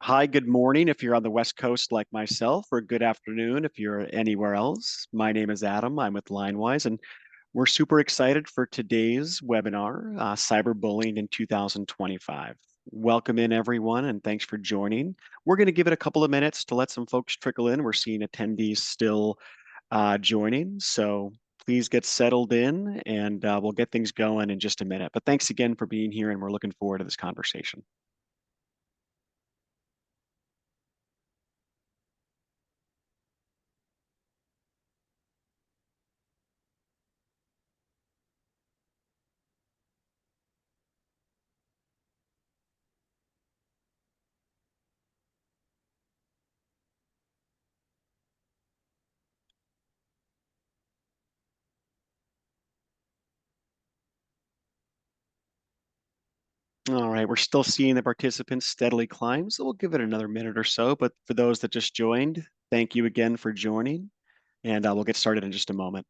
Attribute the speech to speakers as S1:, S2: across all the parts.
S1: Hi, good morning if you're on the West Coast like myself, or good afternoon if you're anywhere else. My name is Adam. I'm with Linewize, and we're super excited for today's webinar, Cyberbullying in 2025. Welcome in, everyone, and thanks for joining. We're going to give it a couple of minutes to let some folks trickle in. We're seeing attendees still joining, so please get settled in, and we'll get things going in just a minute. But thanks again for being here, and we're looking forward to this conversation. All right, we're still seeing the participants steadily climb, so we'll give it another minute or so. But for those that just joined, thank you again for joining, and we'll get started in just a moment.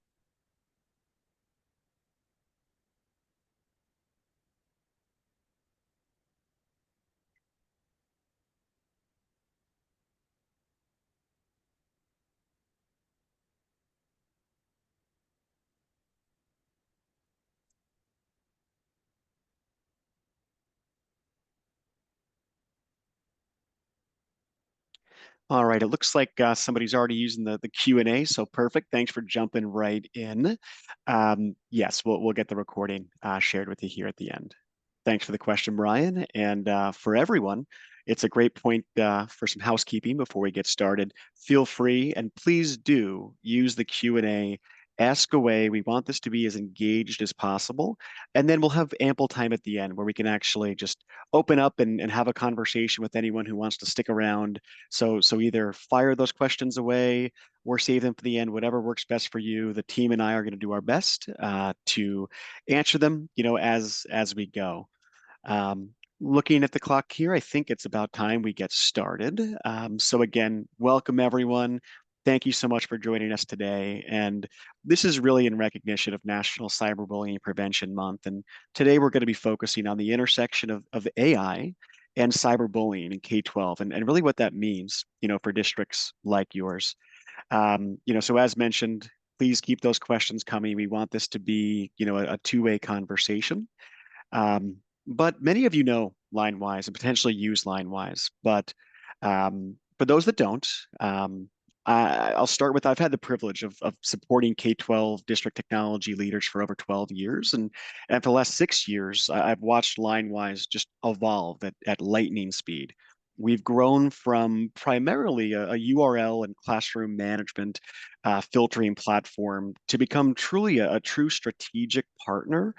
S1: All right, it looks like somebody's already using the Q&A, so perfect. Thanks for jumping right in. Yes, we'll get the recording shared with you here at the end. Thanks for the question, Brian. And for everyone, it's a great point for some housekeeping before we get started. Feel free and please do use the Q&A. Ask away. We want this to be as engaged as possible. And then we'll have ample time at the end where we can actually just open up and have a conversation with anyone who wants to stick around. So either fire those questions away or save them for the end, whatever works best for you. The team and I are going to do our best to answer them, as we go. Looking at the clock here, I think it's about time we get started. So again, welcome everyone. Thank you so much for joining us today. And this is really in recognition of National Cyberbullying Prevention Month. And today we're going to be focusing on the intersection of AI and cyberbullying in K-12 and really what that means, for districts like yours. So as mentioned, please keep those questions coming. We want this to be, a two-way conversation. Um, but many of you know Linewise and potentially use Linewise. But for those that don't, I'll start with I've had the privilege of supporting K-12 district technology leaders for over 12 years. And for the last 6 years, I've watched Linewise just evolve at lightning speed. We've grown from primarily a URL and classroom management filtering platform to become truly a true strategic partner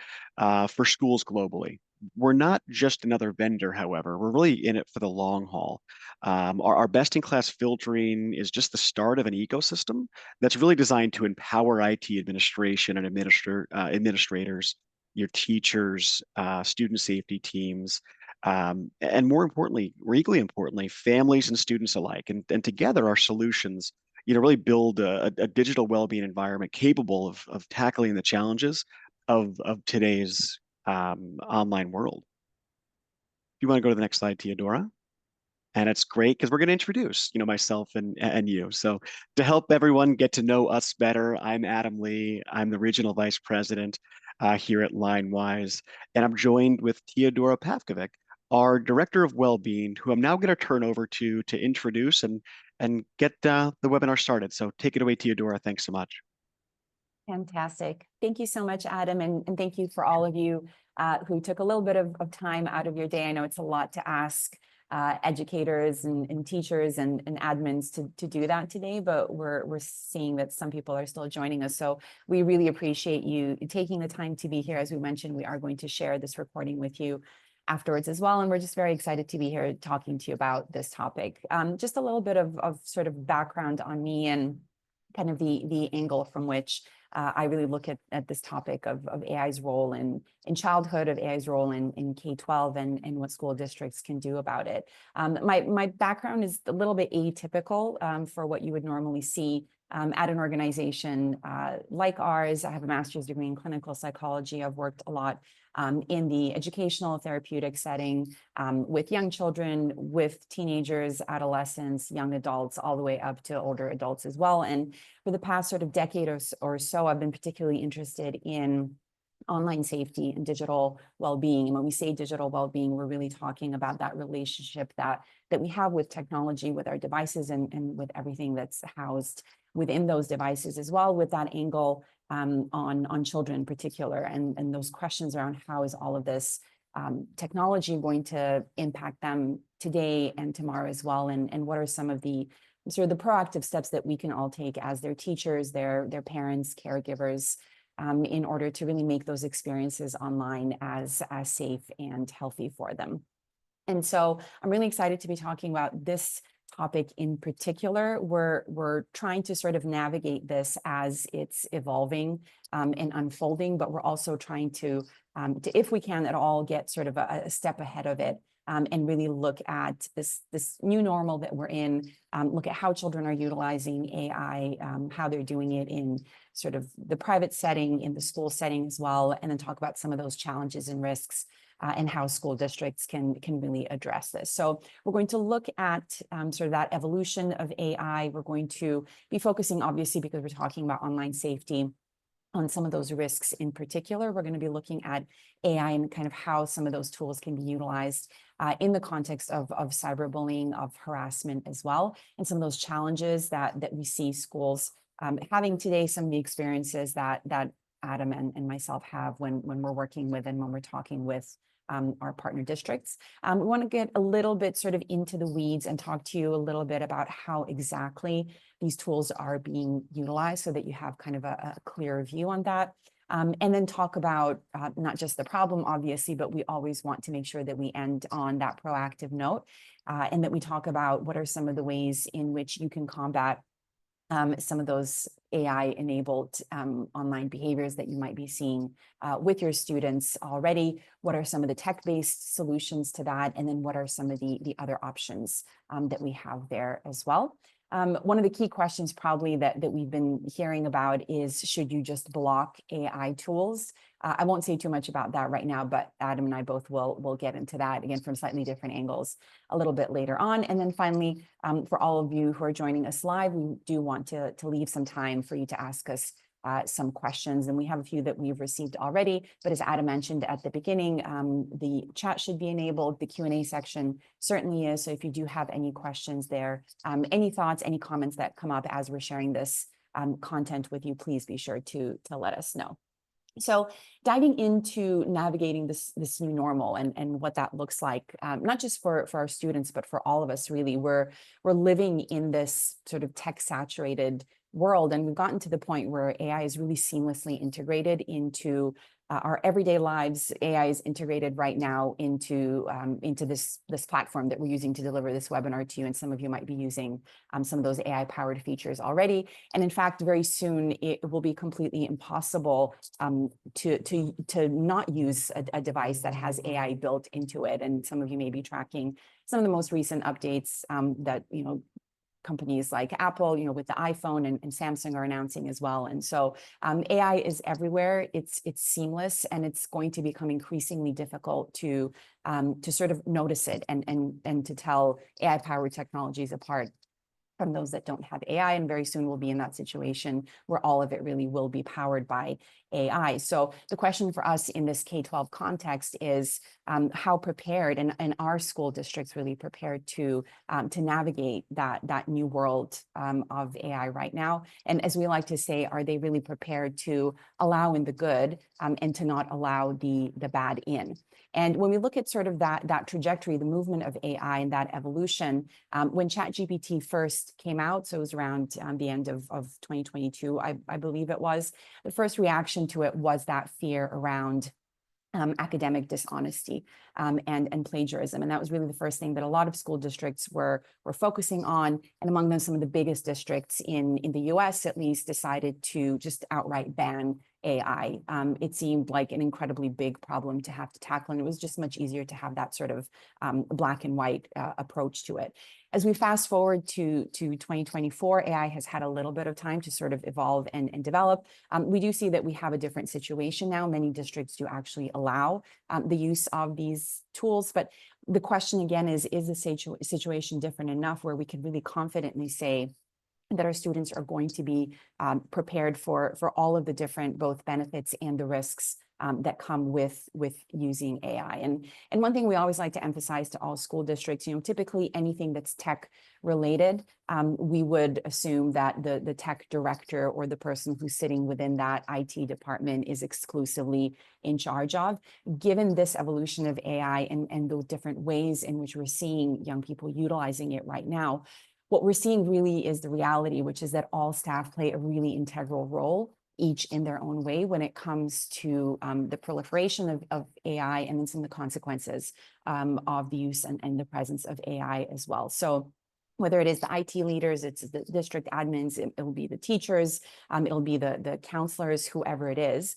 S1: for schools globally. We're not just another vendor, however. We're really in it for the long haul. Our best-in-class filtering is just the start of an ecosystem that's really designed to empower IT administration and administrators, your teachers, student safety teams, and more importantly, or equally importantly, families and students alike. And together, our solutions, really build a digital well-being environment capable of tackling the challenges of today's online world. If you want to go to the next slide, Theodora. And it's great because we're going to introduce, myself and you. So to help everyone get to know us better, I'm Adam Lee. I'm the regional vice president here at Linewise, and I'm joined with Theodora Pavkovic, our director of well-being, who I'm now going to turn over to introduce and get the webinar started. So take it away, Theodora. Thanks so much.
S2: Fantastic. Thank you so much, Adam. And thank you for all of you who took a little bit of time out of your day. I know it's a lot to ask educators and teachers and admins to do that today, but we're seeing that some people are still joining us. So we really appreciate you taking the time to be here. As we mentioned, we are going to share this recording with you afterwards as well. And we're just very excited to be here talking to you about this topic. Just a little bit of sort of background on me and kind of the angle from which I really look at this topic of AI's role in childhood, of AI's role in K-12 and what school districts can do about it. My background is a little bit atypical for what you would normally see at an organization like ours. I have a master's degree in clinical psychology. I've worked a lot in the educational therapeutic setting with young children, with teenagers, adolescents, young adults, all the way up to older adults as well. And for the past sort of decade or so, I've been particularly interested in online safety and digital well-being. And when we say digital well-being, we're really talking about that relationship that we have with technology, with our devices, and with everything that's housed within those devices as well, with that angle on children in particular, and those questions around how is all of this technology going to impact them today and tomorrow as well, and what are some of the sort of the proactive steps that we can all take as their teachers, their parents, caregivers, in order to really make those experiences online as safe and healthy for them. And so I'm really excited to be talking about this topic in particular. We're trying to sort of navigate this as it's evolving and unfolding, but we're also trying to if we can at all, get sort of a step ahead of it. And really look at this new normal that we're in, look at how children are utilizing AI, how they're doing it in sort of the private setting, in the school setting as well, and then talk about some of those challenges and risks and how school districts can really address this. So we're going to look at sort of that evolution of AI. We're going to be focusing, obviously, because we're talking about online safety, on some of those risks in particular. We're going to be looking at AI and kind of how some of those tools can be utilized in the context of cyberbullying, of harassment as well, and some of those challenges that we see schools having today, some of the experiences that Adam and myself have when we're working with and when we're talking with our partner districts. We want to get a little bit sort of into the weeds and talk to you a little bit about how exactly these tools are being utilized so that you have kind of a clear view on that. And then talk about not just the problem, obviously, but we always want to make sure that we end on that proactive note and that we talk about what are some of the ways in which you can combat some of those AI-enabled online behaviors that you might be seeing with your students already. What are some of the tech-based solutions to that? And then what are some of the other options that we have there as well? One of the key questions probably that we've been hearing about is, should you just block AI tools? I won't say too much about that right now, but Adam and I both will get into that again from slightly different angles a little bit later on. And then finally, for all of you who are joining us live, we do want to leave some time for you to ask us some questions, and we have a few that we've received already. But as Adam mentioned at the beginning, the chat should be enabled. The Q&A section certainly is. So if you do have any questions there, any thoughts, any comments that come up as we're sharing this content with you, please be sure to let us know. So diving into navigating this new normal and what that looks like, not just for our students, but for all of us, really. We're living in this sort of tech-saturated world, and we've gotten to the point where AI is really seamlessly integrated into our everyday lives. AI is integrated right now into this platform that we're using to deliver this webinar to you, and some of you might be using some of those AI-powered features already. And in fact, very soon it will be completely impossible to not use a device that has AI built into it. And some of you may be tracking some of the most recent updates that companies like Apple, with the iPhone and Samsung are announcing as well. And so AI is everywhere. It's seamless, and it's going to become increasingly difficult to sort of notice it and to tell AI-powered technologies apart from those that don't have AI. And very soon we'll be in that situation where all of it really will be powered by AI. So the question for us in this K-12 context is how prepared and are school districts really prepared to navigate that new world of AI right now? And as we like to say, are they really prepared to allow in the good and to not allow the bad in? And when we look at sort of that trajectory, the movement of AI and that evolution, when ChatGPT first came out, so it was around the end of 2022, I believe it was, the first reaction to it was that fear around academic dishonesty and plagiarism. And that was really the first thing that a lot of school districts were focusing on. And among them, some of the biggest districts in the US, at least, decided to just outright ban AI. It seemed like an incredibly big problem to have to tackle, and it was just much easier to have that sort of black and white approach to it. As we fast forward to 2024, AI has had a little bit of time to sort of evolve and develop. We do see that we have a different situation now. Many districts do actually allow the use of these tools, but the question again is the situation different enough where we can really confidently say that our students are going to be prepared for all of the different both benefits and the risks that come with using AI. And one thing we always like to emphasize to all school districts, typically anything that's tech related, we would assume that the tech director or the person who's sitting within that IT department is exclusively in charge of. Given this evolution of AI and the different ways in which we're seeing young people utilizing it right now, what we're seeing really is the reality, which is that all staff play a really integral role, each in their own way, when it comes to the proliferation of AI and then some of the consequences of the use and the presence of AI as well. So whether it is the IT leaders, it's the district admins, it'll be the teachers, it'll be the counselors, whoever it is.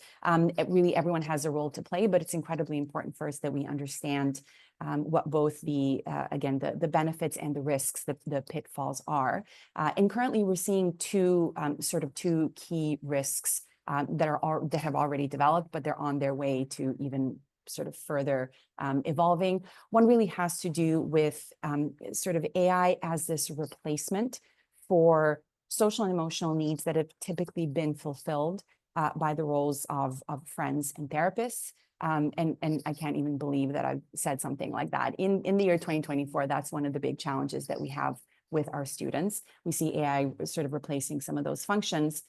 S2: Really, everyone has a role to play, but it's incredibly important first that we understand what both again, the benefits and the risks, the pitfalls are. And currently we're seeing two key risks that have already developed, but they're on their way to even sort of further evolving. One really has to do with sort of AI as this replacement for social and emotional needs that have typically been fulfilled by the roles of friends and therapists. And I can't even believe that I've said something like that. In the year 2024, that's one of the big challenges that we have with our students. We see AI sort of replacing some of those functions.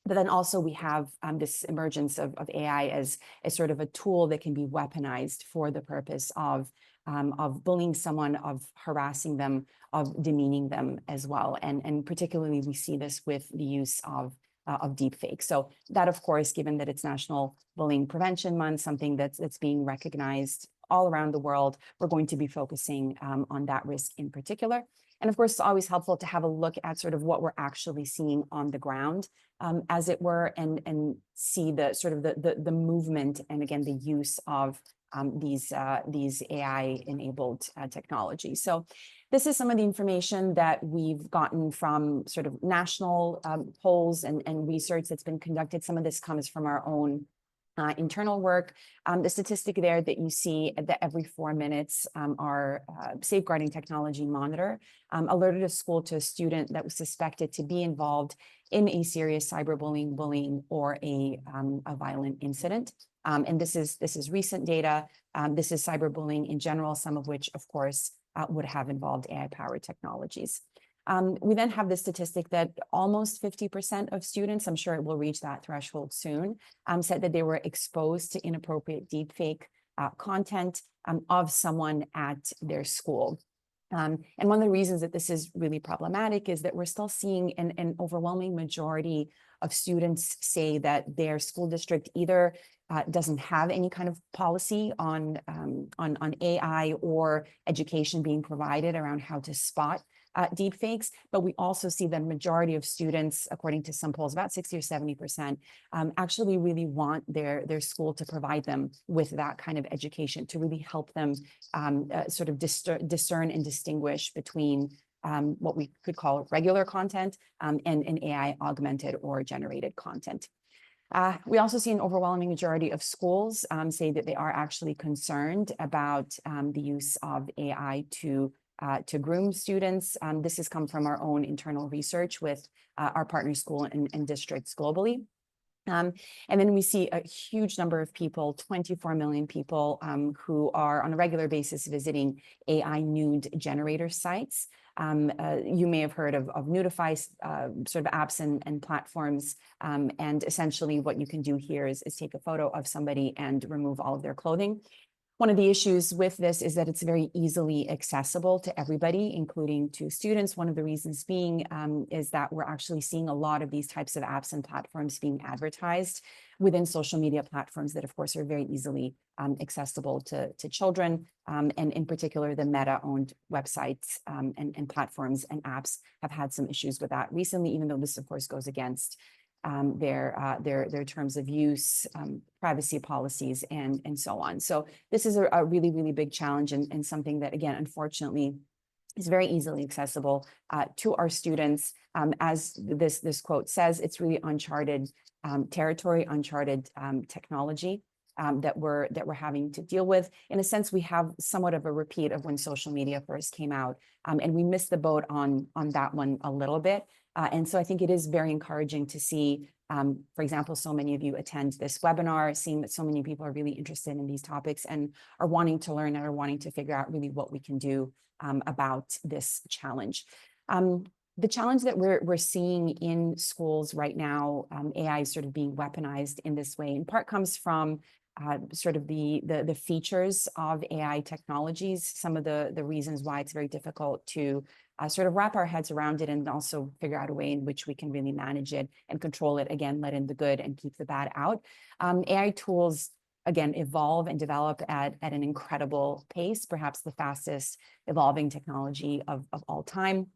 S2: But then also we have this emergence of AI as sort of a tool that can be weaponized for the purpose of bullying someone, of harassing them, of demeaning them as well. And particularly we see this with the use of deepfake. So that, of course, given that it's National Bullying Prevention Month, something that's being recognized all around the world, we're going to be focusing on that risk in particular. And of course, it's always helpful to have a look at sort of what we're actually seeing on the ground, as it were, and see the sort of the movement and again the use of these AI-enabled technologies. So this is some of the information that we've gotten from sort of national polls and research that's been conducted. Some of this comes from our own internal work. The statistic there that you see that every 4 minutes, our safeguarding technology monitor alerted a school to a student that was suspected to be involved in a serious cyberbullying, bullying, or a violent incident. And this is recent data. This is cyberbullying in general, some of which, of course, would have involved AI-powered technologies. We then have the statistic that almost 50% of students, I'm sure it will reach that threshold soon, said that they were exposed to inappropriate deepfake content of someone at their school. And one of the reasons that this is really problematic is that we're still seeing an overwhelming majority of students say that their school district either doesn't have any kind of policy on AI or education being provided around how to spot deepfakes, but we also see the majority of students, according to some polls, about 60 or 70%, actually really want their school to provide them with that kind of education to really help them sort of discern and distinguish between what we could call regular content and AI augmented or generated content. We also see an overwhelming majority of schools say that they are actually concerned about the use of AI to groom students. This has come from our own internal research with our partner school and districts globally. And then we see a huge number of people, 24 million people who are on a regular basis visiting AI nude generator sites. You may have heard of Nudify sort of apps and platforms. And essentially what you can do here is take a photo of somebody and remove all of their clothing. One of the issues with this is that it's very easily accessible to everybody, including to students. One of the reasons being is that we're actually seeing a lot of these types of apps and platforms being advertised within social media platforms that, of course, are very easily accessible to children. And in particular, the Meta-owned websites and platforms and apps have had some issues with that recently, even though this, of course, goes against their terms of use, privacy policies, and so on. So this is a really, really big challenge, and something that, again, unfortunately, is very easily accessible to our students. As this quote says, it's really uncharted territory, uncharted technology that we're having to deal with. In a sense, we have somewhat of a repeat of when social media first came out, and we missed the boat on that one a little bit. And so I think it is very encouraging to see, for example, so many of you attend this webinar, seeing that so many people are really interested in these topics and are wanting to learn and are wanting to figure out really what we can do about this challenge. The challenge that we're seeing in schools right now, AI is sort of being weaponized in this way, in part comes from sort of the features of AI technologies, some of the reasons why it's very difficult to sort of wrap our heads around it, and also figure out a way in which we can really manage it and control it, again, let in the good and keep the bad out. AI tools, again, evolve and develop at an incredible pace, perhaps the fastest evolving technology of all time.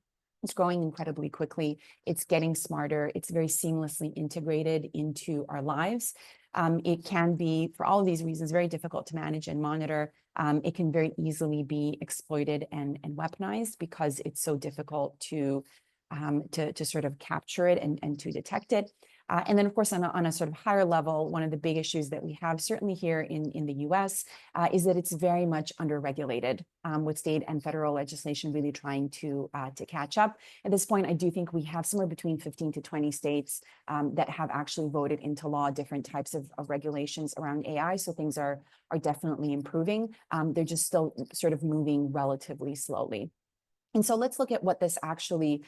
S2: It's growing incredibly quickly. It's getting smarter. It's very seamlessly integrated into our lives. It can be, for all of these reasons, very difficult to manage and monitor. It can very easily be exploited and weaponized because it's so difficult to sort of capture it and to detect it. And then, of course, on a sort of higher level, one of the big issues that we have, certainly here in the US, is that it's very much under-regulated, with state and federal legislation really trying to catch up. At this point, I do think we have somewhere between 15 to 20 states that have actually voted into law different types of regulations around AI. So things are definitely improving. They're just still sort of moving relatively slowly. And so let's look at what this actually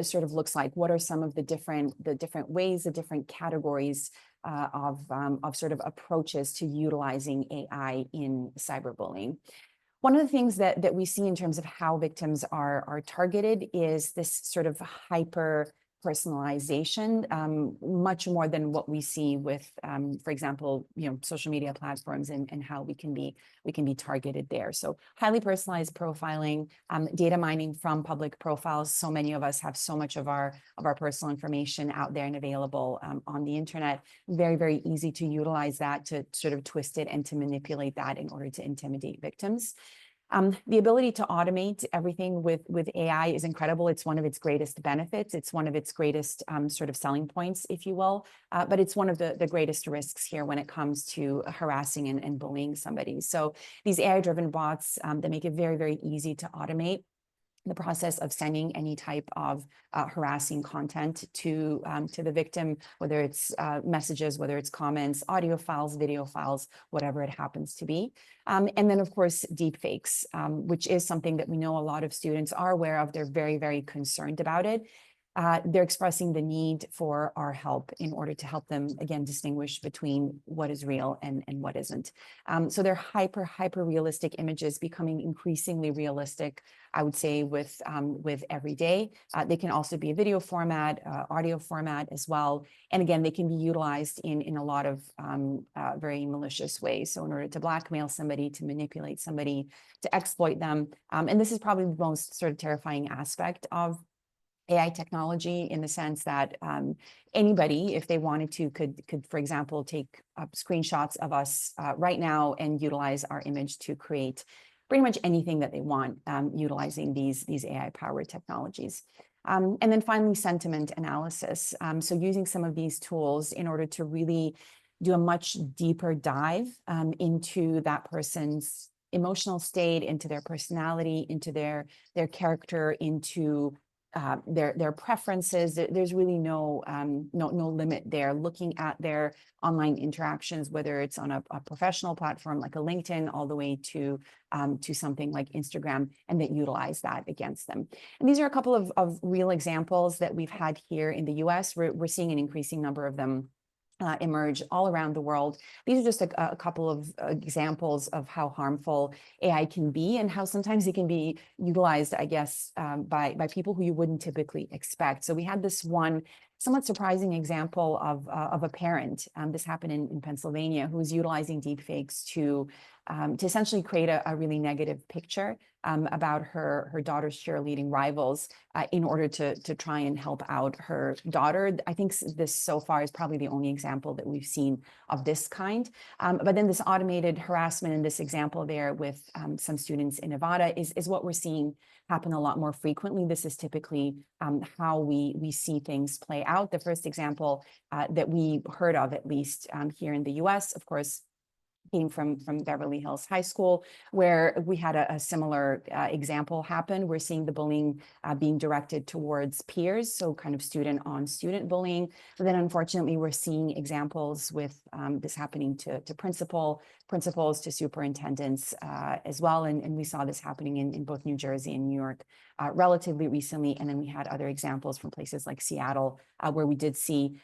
S2: sort of looks like. What are some of the different ways, the different categories of sort of approaches to utilizing AI in cyberbullying? One of the things that we see in terms of how victims are targeted is this sort of hyper personalization, much more than what we see with, for example, social media platforms and how we can be targeted there. So highly personalized profiling, data mining from public profiles. So many of us have so much of our personal information out there and available on the internet. Very, very easy to utilize that to sort of twist it and to manipulate that in order to intimidate victims. The ability to automate everything with AI is incredible. It's one of its greatest benefits. It's one of its greatest sort of selling points, if you will. But it's one of the greatest risks here when it comes to harassing and bullying somebody. So these AI-driven bots that make it very, very easy to automate the process of sending any type of harassing content to the victim, whether it's messages, whether it's comments, audio files, video files, whatever it happens to be. And then, of course, deep fakes, which is something that we know a lot of students are aware of. They're very, very concerned about it. They're expressing the need for our help in order to help them, again, distinguish between what is real and what isn't. So they're hyper realistic images becoming increasingly realistic, I would say, with every day. They can also be a video format, audio format as well. And again, they can be utilized in a lot of very malicious ways. So in order to blackmail somebody, to manipulate somebody, to exploit them. And this is probably the most sort of terrifying aspect of AI technology, in the sense that anybody, if they wanted to, could, for example, take screenshots of us right now and utilize our image to create pretty much anything that they want, utilizing these AI-powered technologies. And then finally, sentiment analysis. So using some of these tools in order to really do a much deeper dive into that person's emotional state, into their personality, into their character, into their preferences. There's really no limit there. Looking at their online interactions, whether it's on a professional platform like a LinkedIn, all the way to something like Instagram, and that utilize that against them. And these are a couple of real examples that we've had here in the US. We're seeing an increasing number of them emerge all around the world. These are just a couple of examples of how harmful AI can be, and how sometimes it can be utilized, I guess, by people who you wouldn't typically expect. So we had this one somewhat surprising example of a parent. This happened in Pennsylvania, who was utilizing deepfakes to to essentially create a really negative picture about her daughter's cheerleading rivals in order to try and help out her daughter. I think this so far is probably the only example that we've seen of this kind. But then this automated harassment in this example there with some students in Nevada is what we're seeing happen a lot more frequently. This is typically how we see things play out. The first example that we heard of, at least here in the US, of course, came from Beverly Hills High School, where we had a similar example happen. We're seeing the bullying being directed towards peers, so kind of student on student bullying. But then unfortunately, we're seeing examples with this happening to principals, to superintendents as well. And we saw this happening in both New Jersey and New York relatively recently. And then we had other examples from places like Seattle, where we did see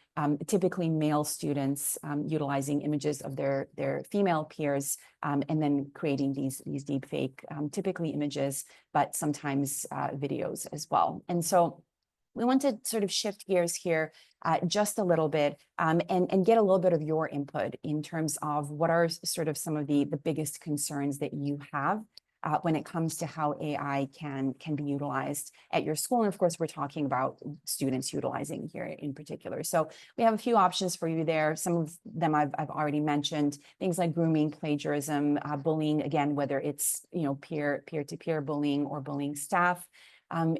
S2: typically male students utilizing images of their female peers and then creating these deep fake, typically images, but sometimes videos as well. And so we want to sort of shift gears here just a little bit and get a little bit of your input in terms of what are sort of some of the biggest concerns that you have when it comes to how AI can be utilized at your school. And of course, we're talking about students utilizing here in particular. So we have a few options for you there. Some of them I've already mentioned, things like grooming, plagiarism, bullying, again, whether it's peer-to-peer bullying or bullying staff.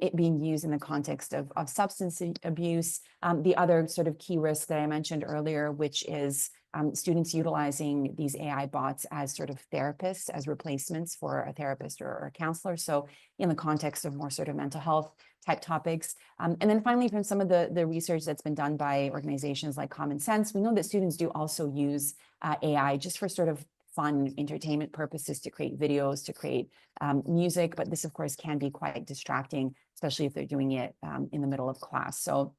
S2: It being used in the context of substance abuse. The other sort of key risk that I mentioned earlier, which is students utilizing these AI bots as sort of therapists, as replacements for a therapist or a counselor. So in the context of more sort of mental health type topics. And then finally, from some of the research that's been done by organizations like Common Sense, we know that students do also use AI just for sort of fun entertainment purposes, to create videos, to create music. But this, of course, can be quite distracting, especially if they're doing it in the middle of class. So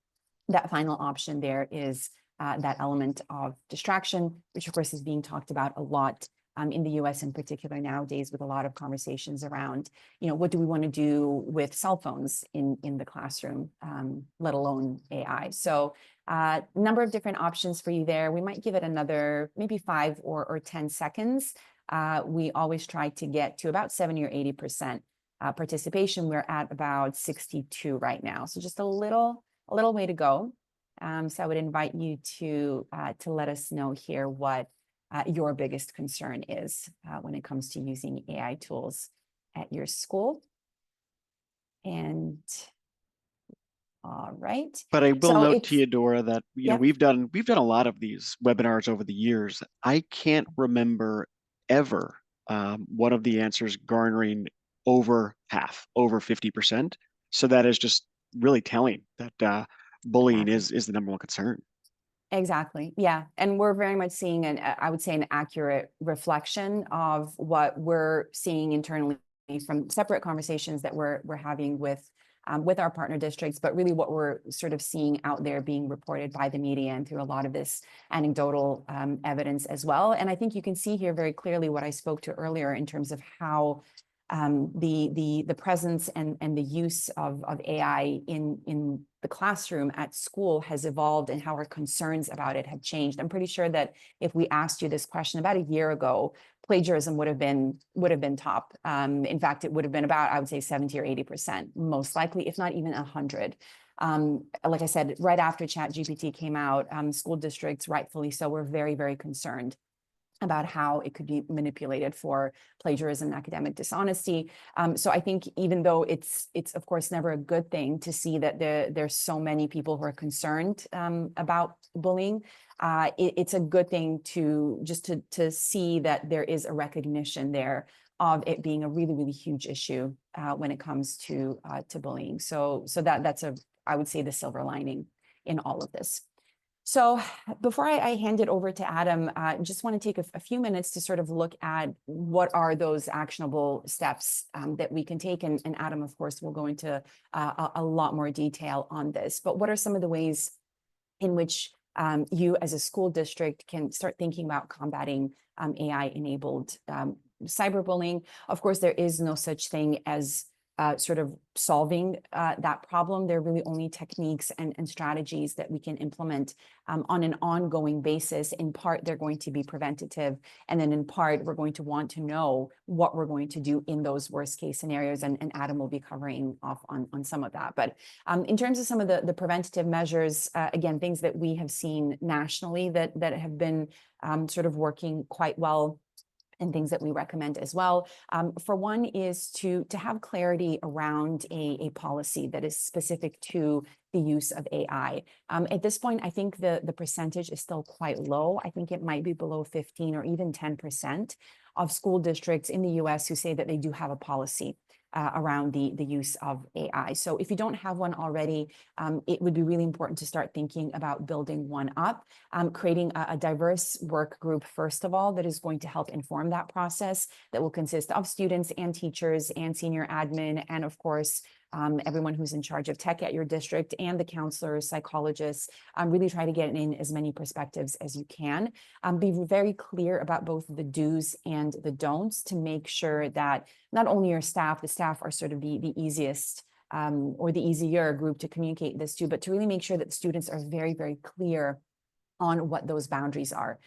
S2: that final option there is that element of distraction, which of course is being talked about a lot in the US in particular nowadays, with a lot of conversations around, what do we want to do with cell phones in the classroom, let alone AI. So a number of different options for you there. We might give it another maybe 5 or 10 seconds. We always try to get to about 70 or 80% participation. We're at about 62 right now. So just a little way to go. So I would invite you to let us know here what your biggest concern is when it comes to using AI tools at your school. And all right.
S1: But I will
S2: So
S1: note,
S2: it's,
S1: Theodora, that
S2: yeah,
S1: we've done a lot of these webinars over the years. I can't remember ever one of the answers garnering over half, over 50%. So that is just really telling that bullying
S2: exactly.
S1: is the number one concern.
S2: Exactly. Yeah. And we're very much seeing I would say, an accurate reflection of what we're seeing internally from separate conversations that we're having with our partner districts, but really what we're sort of seeing out there being reported by the media and through a lot of this anecdotal evidence as well. And I think you can see here very clearly what I spoke to earlier in terms of how the presence and the use of AI in the classroom at school has evolved, and how our concerns about it have changed. I'm pretty sure that if we asked you this question about a year ago, plagiarism would have been top. In fact, it would have been about, I would say, 70 or 80%, most likely, if not even 100. Like I said, right after ChatGPT came out, school districts, rightfully so, were very, very concerned about how it could be manipulated for plagiarism and academic dishonesty. So I think even though it's of course never a good thing to see that there's so many people who are concerned about bullying, it's a good thing to just to see that there is a recognition there of it being a really, really huge issue when it comes to bullying. So that's I would say, the silver lining in all of this. So before I hand it over to Adam, I just want to take a few minutes to sort of look at what are those actionable steps that we can take. And Adam, of course, will go into a lot more detail on this. But what are some of the ways in which you as a school district can start thinking about combating AI-enabled cyberbullying? Of course, there is no such thing as sort of solving that problem. They're really only techniques and strategies that we can implement on an ongoing basis. In part, they're going to be preventative. And then in part, we're going to want to know what we're going to do in those worst case scenarios. And Adam will be covering off on some of that. But in terms of some of the preventative measures, again, things that we have seen nationally that have been sort of working quite well, and things that we recommend as well. For one is to have clarity around a policy that is specific to the use of AI. At this point, I think the percentage is still quite low. I think it might be below 15 or even 10% of school districts in the US who say that they do have a policy around the use of AI. So if you don't have one already, it would be really important to start thinking about building one up, creating a diverse work group, first of all, that is going to help inform that process, that will consist of students and teachers and senior admin, and of course, everyone who's in charge of tech at your district and the counselors, psychologists. Really try to get in as many perspectives as you can. Be very clear about both the do's and the don'ts to make sure that not only your staff, the staff are sort of the easiest or the easier group to communicate this to, but to really make sure that the students are very, very clear on what those boundaries are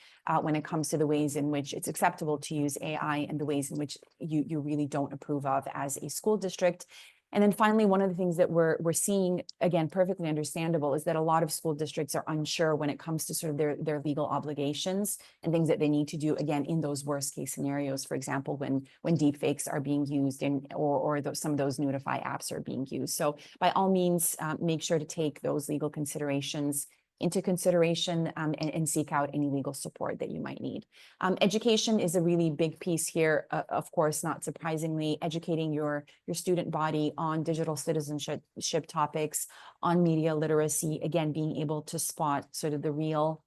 S2: when it comes to the ways in which it's acceptable to use AI and the ways in which you really don't approve of as a school district. And then finally, one of the things that we're seeing, again, perfectly understandable, is that a lot of school districts are unsure when it comes to sort of their legal obligations and things that they need to do, again, in those worst case scenarios. For example, when deepfakes are being used or some of those Notify apps are being used. So by all means, make sure to take those legal considerations into consideration and seek out any legal support that you might need. Education is a really big piece here. Of course, not surprisingly, educating your student body on digital citizenship topics, on media literacy, again, being able to spot sort of the real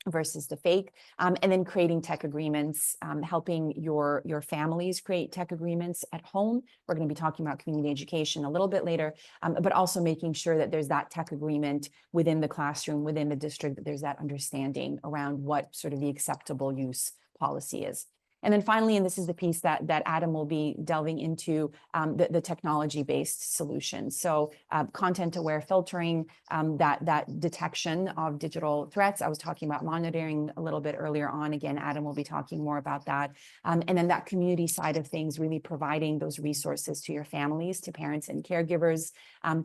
S2: versus the fake, and then creating tech agreements, helping your families create tech agreements at home. We're going to be talking about community education a little bit later, but also making sure that there's that tech agreement within the classroom, within the district, that there's that understanding around what sort of the acceptable use policy is. And then finally, and this is the piece that Adam will be delving into, the technology-based solutions. So content-aware filtering, that detection of digital threats. I was talking about monitoring a little bit earlier on. Again, Adam will be talking more about that. And then that community side of things, really providing those resources to your families, to parents and caregivers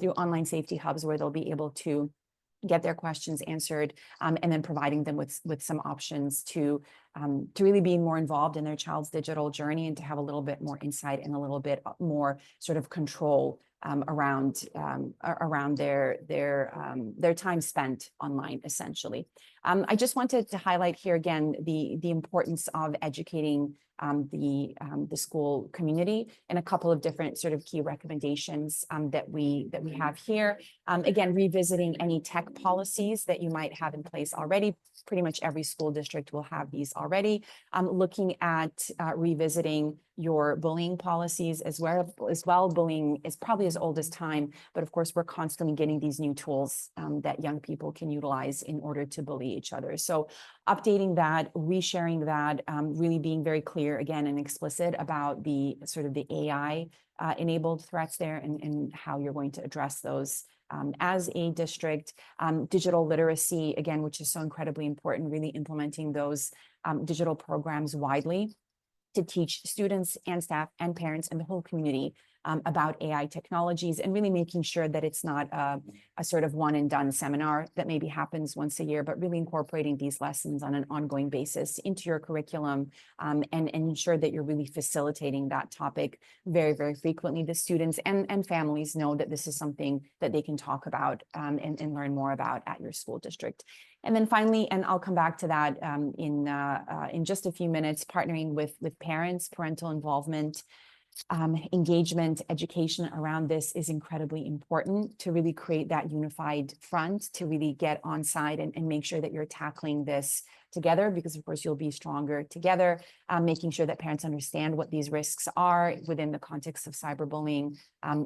S2: through online safety hubs where they'll be able to get their questions answered, and then providing them with some options to really be more involved in their child's digital journey and to have a little bit more insight and a little bit more sort of control around their time spent online, essentially. I just wanted to highlight here again the importance of educating the school community and a couple of different sort of key recommendations that we have here. Again, revisiting any tech policies that you might have in place already. Pretty much every school district will have these already. Looking at revisiting your bullying policies as well. Bullying is probably as old as time, but of course, we're constantly getting these new tools that young people can utilize in order to bully each other. So updating that, resharing that, really being very clear again and explicit about the sort of the AI enabled threats there and how you're going to address those as a district. Digital literacy, again, which is so incredibly important, really implementing those digital programs widely to teach students and staff and parents and the whole community about AI technologies, and really making sure that it's not a sort of one and done seminar that maybe happens once a year, but really incorporating these lessons on an ongoing basis into your curriculum, and ensure that you're really facilitating that topic very, very frequently. The students and families know that this is something that they can talk about and learn more about at your school district. And then finally, and I'll come back to that in just a few minutes, partnering with parents, parental involvement, engagement, education around this is incredibly important to really create that unified front, to really get on side and make sure that you're tackling this together, because of course you'll be stronger together, making sure that parents understand what these risks are within the context of cyberbullying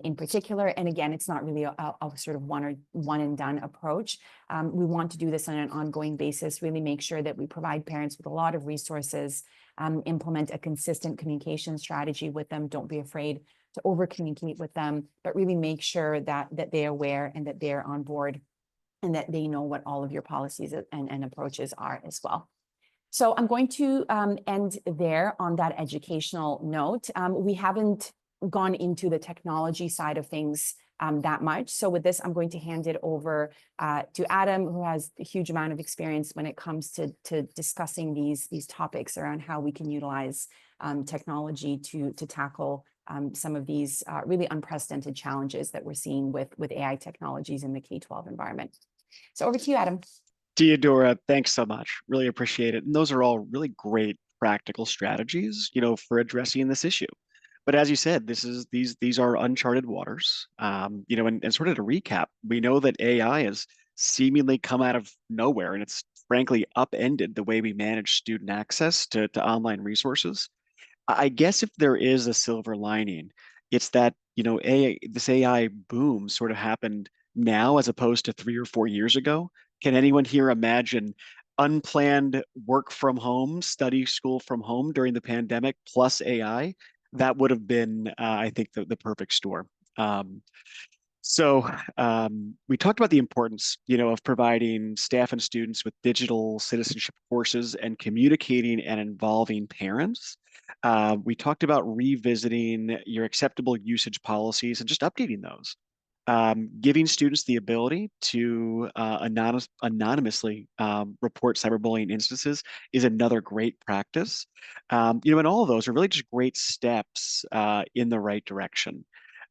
S2: in particular. And again, it's not really a sort of one and done approach. We want to do this on an ongoing basis, really make sure that we provide parents with a lot of resources, implement a consistent communication strategy with them. Don't be afraid to over communicate with them, but really make sure that they're aware and that they're on board and that they know what all of your policies and approaches are as well. So I'm going to end there on that educational note. We haven't gone into the technology side of things that much. So with this, I'm going to hand it over to Adam, who has a huge amount of experience when it comes to discussing these topics around how we can utilize technology to tackle some of these really unprecedented challenges that we're seeing with AI technologies in the K-12 environment. So over to you, Adam.
S1: Theodora, thanks so much. Really appreciate it. And those are all really great practical strategies, for addressing this issue. But as you said, these are uncharted waters. And sort of to recap, we know that AI has seemingly come out of nowhere, and it's frankly upended the way we manage student access to online resources. I guess if there is a silver lining, it's that, this AI boom sort of happened now as opposed to 3 or 4 years ago. Can anyone here imagine unplanned work from home, study school from home during the pandemic plus AI? That would have been, I think, the perfect storm. Um, so we talked about the importance, of providing staff and students with digital citizenship courses and communicating and involving parents. We talked about revisiting your acceptable usage policies and just updating those. Giving students the ability to anonymously report cyberbullying instances is another great practice. And all of those are really just great steps in the right direction.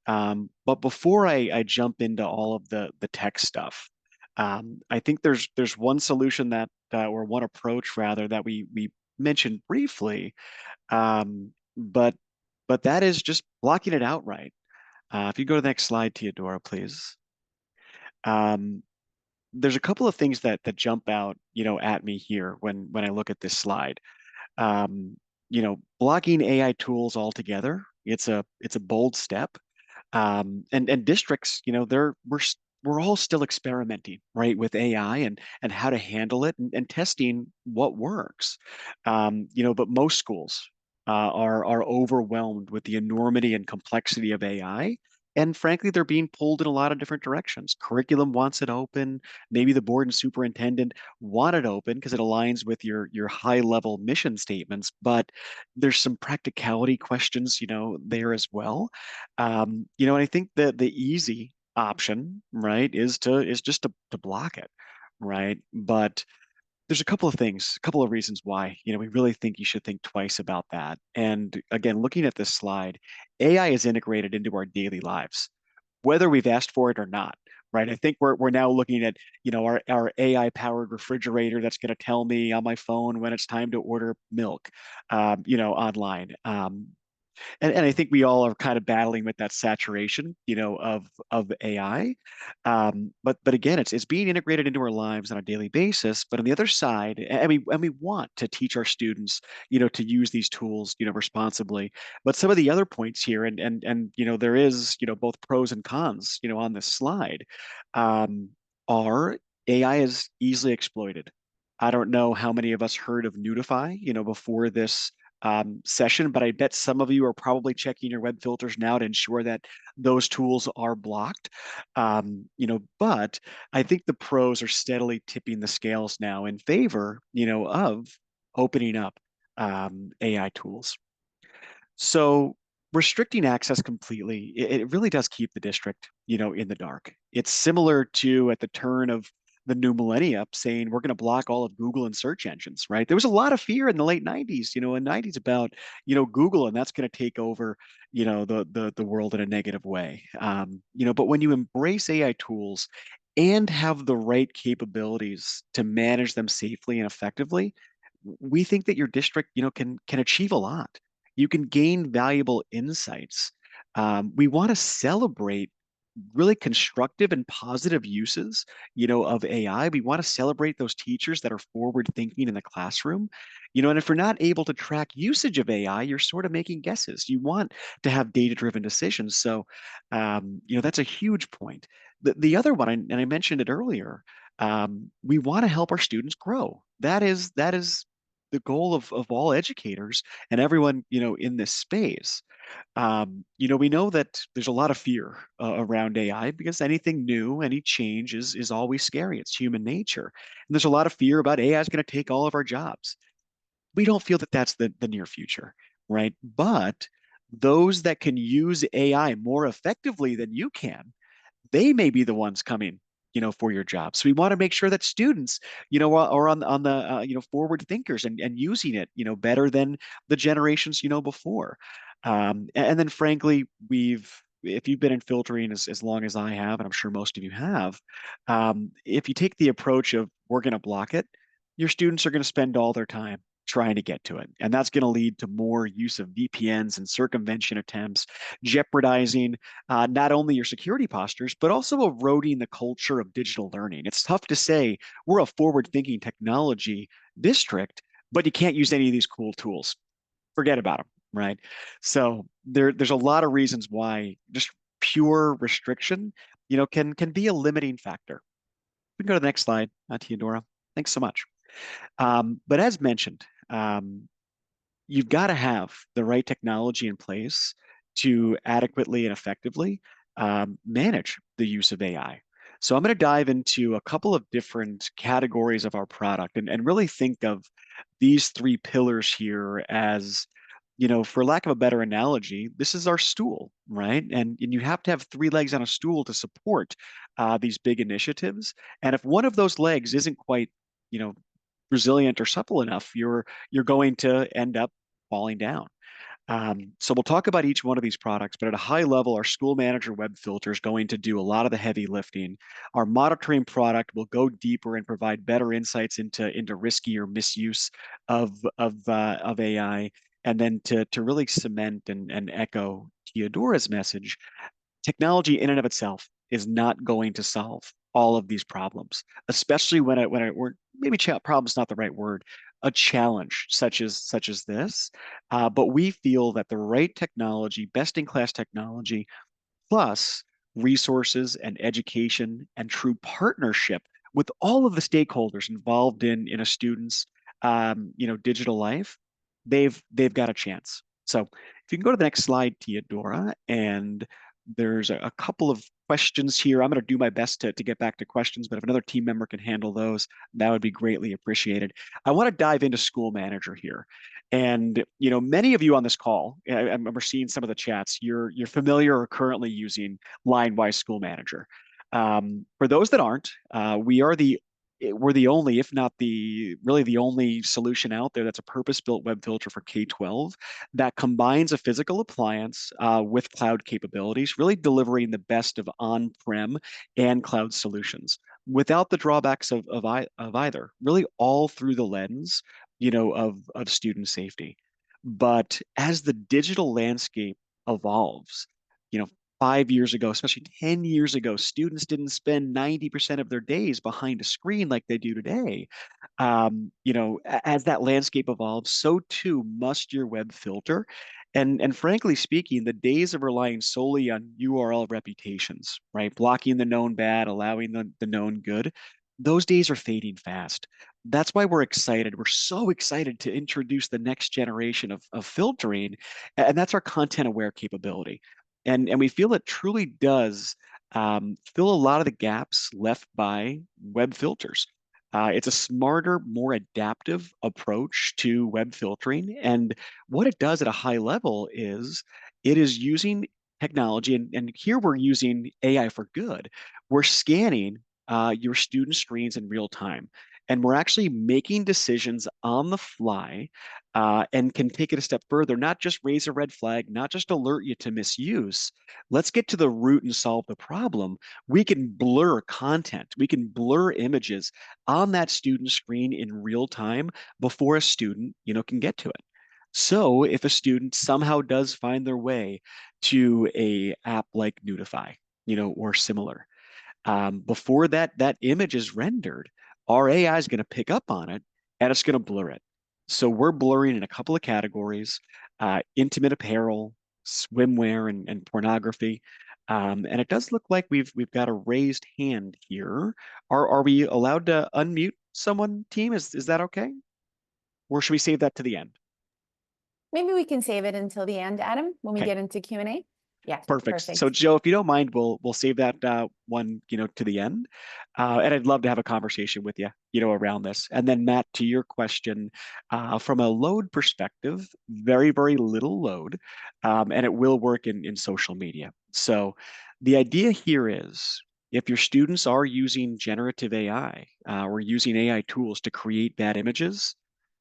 S1: But before I jump into all of the tech stuff, I think there's one solution or one approach rather that we mentioned briefly, but that is just blocking it outright. If you go to the next slide, Theodora, please. Um, there's a couple of things that jump out, at me here when I look at this slide. Blocking AI tools altogether, it's a bold step. And districts, we're all still experimenting, right, with AI and how to handle it and testing what works. But most schools are overwhelmed with the enormity and complexity of AI. And frankly, they're being pulled in a lot of different directions. Curriculum wants it open. Maybe the board and superintendent want it open because it aligns with your high level mission statements. But there's some practicality questions, there as well. And I think that the easy option, right, is just to block it, right? But there's a couple of reasons why, we really think you should think twice about that. And again, looking at this slide, AI is integrated into our daily lives, whether we've asked for it or not. Right. I think we're now looking at, our AI powered refrigerator that's going to tell me on my phone when it's time to order milk, online. And I think we all are kind of battling with that saturation, of AI. But again, it's being integrated into our lives on a daily basis. But on the other side, and we want to teach our students, to use these tools, responsibly. But some of the other points here, and there is, both pros and cons, on this slide, um, are AI is easily exploited. I don't know how many of us heard of Nudify, before this session, but I bet some of you are probably checking your web filters now to ensure that those tools are blocked. But I think the pros are steadily tipping the scales now in favor, of opening up AI tools. So restricting access completely, it really does keep the district, in the dark. It's similar to at the turn of the new millennia saying we're going to block all of Google and search engines, right? There was a lot of fear in the late 90s, and 90s about, Google, and that's going to take over, the world in a negative way. But when you embrace AI tools and have the right capabilities to manage them safely and effectively, we think that your district, can achieve a lot. You can gain valuable insights. We want to celebrate really constructive and positive uses, of AI. We want to celebrate those teachers that are forward thinking in the classroom, and if you're not able to track usage of AI, you're sort of making guesses. You want to have data-driven decisions. So, that's a huge point. The other one, and I mentioned it earlier, we want to help our students grow. That is the goal of all educators and everyone, in this space. We know that there's a lot of fear around AI because anything new, any change is always scary. It's human nature. And there's a lot of fear about AI is going to take all of our jobs. We don't feel that that's the near future, right? But those that can use AI more effectively than you can, they may be the ones coming, for your job. So we want to make sure that students, are on the forward thinkers and using it, better than the generations, before. And then frankly, if you've been in filtering as long as I have, and I'm sure most of you have, if you take the approach of we're going to block it, your students are going to spend all their time trying to get to it. And that's going to lead to more use of VPNs and circumvention attempts, jeopardizing not only your security postures, but also eroding the culture of digital learning. It's tough to say we're a forward thinking technology district, but you can't use any of these cool tools. Forget about them, right? So there's a lot of reasons why just pure restriction, can be a limiting factor. We can go to the next slide, Theodora. Thanks so much. But as mentioned, you've got to have the right technology in place to adequately and effectively manage the use of AI. So I'm going to dive into a couple of different categories of our product and really think of these three pillars here as, for lack of a better analogy, this is our stool, right? And you have to have three legs on a stool to support these big initiatives. And if one of those legs isn't quite, you know, resilient or supple enough, you're going to end up falling down. So we'll talk about each one of these products, but at a high level, our school manager web filter is going to do a lot of the heavy lifting. Our monitoring product will go deeper and provide better insights into riskier misuse of AI. And then to really cement and echo Theodora's message, technology in and of itself is not going to solve all of these problems, especially when it or maybe problem is not the right word, a challenge such as this. But we feel that the right technology, best in class technology, plus resources and education and true partnership with all of the stakeholders involved in a student's digital life, they've got a chance. So if you can go to the next slide, Theodora, and there's a couple of questions here. I'm going to do my best to get back to questions, but if another team member can handle those, that would be greatly appreciated. I want to dive into school manager here. And many of you on this call, I remember seeing some of the chats. You're familiar or currently using Linewize School Manager. For those that aren't, we're the only, if not really the only solution out there that's a purpose-built web filter for K-12 that combines a physical appliance with cloud capabilities, really delivering the best of on-prem and cloud solutions without the drawbacks of either, really all through the lens of student safety. But as the digital landscape evolves, you know, 5 years ago, especially 10 years ago, students didn't spend 90% of their days behind a screen like they do today. As that landscape evolves, so too must your web filter. And frankly speaking, the days of relying solely on URL reputations, right? Blocking the known bad, allowing the known good, those days are fading fast. That's why we're excited. We're so excited to introduce the next generation of filtering, and that's our content aware capability. And we feel it truly does fill a lot of the gaps left by web filters. It's a smarter, more adaptive approach to web filtering. And what it does at a high level is it is using technology, and here we're using AI for good. We're scanning your student screens in real time. And we're actually making decisions on the fly and can take it a step further, not just raise a red flag, not just alert you to misuse. Let's get to the root and solve the problem. We can blur content, we can blur images on that student screen in real time before a student, can get to it. So if a student somehow does find their way to a app like Nudify, or similar, before that image is rendered, our AI is going to pick up on it and it's going to blur it. So we're blurring in a couple of categories: intimate apparel, swimwear, and pornography. And it does look like we've got a raised hand here. Are we allowed to unmute someone, team? Is that okay? or should we save that to the end?
S2: Maybe we can save it until the end, Adam, when we
S1: Okay.
S2: get into Q&A. Yeah,
S1: Perfect. So,
S2: perfect.
S1: Joe, if you don't mind, we'll save that one, to the end, and I'd love to have a conversation with you, around this. And then, Matt, to your question, from a load perspective, very, very little load, and it will work in social media. So, the idea here is if your students are using generative AI or using AI tools to create bad images,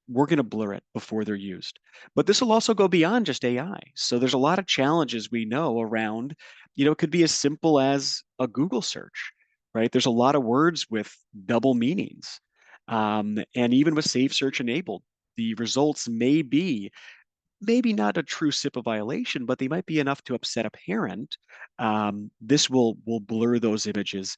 S1: we're going to blur it before they're used. But this will also go beyond just AI. So there's a lot of challenges we know around, it could be as simple as a Google search, right? There's a lot of words with double meanings. And even with Safe Search enabled, the results may be maybe not a true SIPA violation, but they might be enough to upset a parent. This will blur those images,